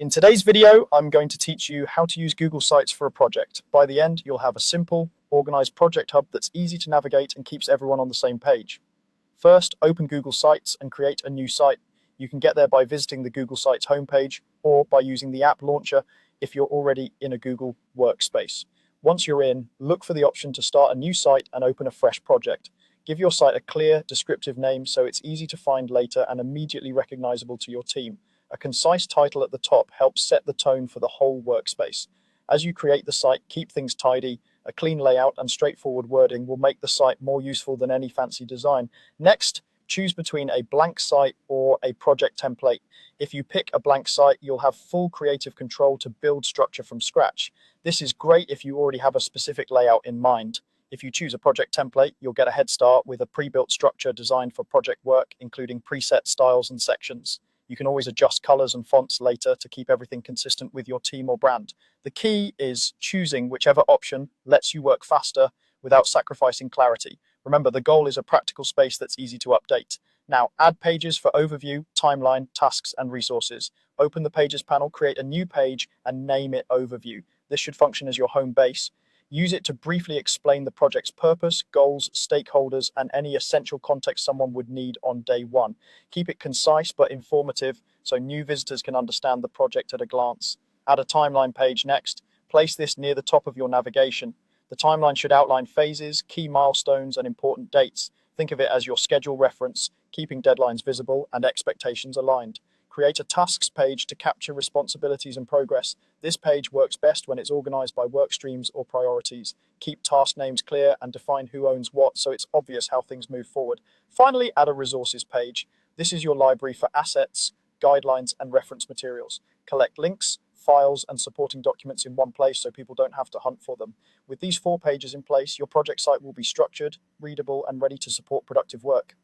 In today's video, I'm going to teach you how to use Google Sites for a project. By the end, you'll have a simple, organized project hub that's easy to navigate and keeps everyone on the same page. First, open Google Sites and create a new site. You can get there by visiting the Google Sites homepage or by using the app launcher if you're already in a Google workspace. Once you're in, look for the option to start a new site and open a fresh project. Give your site a clear, descriptive name so it's easy to find later and immediately recognizable to your team. A concise title at the top helps set the tone for the whole workspace. As you create the site, keep things tidy. A clean layout and straightforward wording will make the site more useful than any fancy design. Next, choose between a blank site or a project template. If you pick a blank site, you'll have full creative control to build structure from scratch. This is great if you already have a specific layout in mind. If you choose a project template, you'll get a head start with a pre-built structure designed for project work, including preset styles and sections. You can always adjust colors and fonts later to keep everything consistent with your team or brand. The key is choosing whichever option lets you work faster without sacrificing clarity. Remember, the goal is a practical space that's easy to update. Now, add pages for overview, timeline, tasks, and resources. Open the Pages panel, create a new page, and name it Overview. This should function as your home base. Use it to briefly explain the project's purpose, goals, stakeholders, and any essential context someone would need on day one. Keep it concise but informative so new visitors can understand the project at a glance. Add a timeline page next. Place this near the top of your navigation. The timeline should outline phases, key milestones, and important dates. Think of it as your schedule reference, keeping deadlines visible and expectations aligned. Create a tasks page to capture responsibilities and progress. This page works best when it's organized by work streams or priorities. Keep task names clear and define who owns what so it's obvious how things move forward. Finally, add a resources page. This is your library for assets, guidelines, and reference materials. Collect links, files, and supporting documents in one place so people don't have to hunt for them. With these 4 pages in place, your project site will be structured, readable, and ready to support productive work.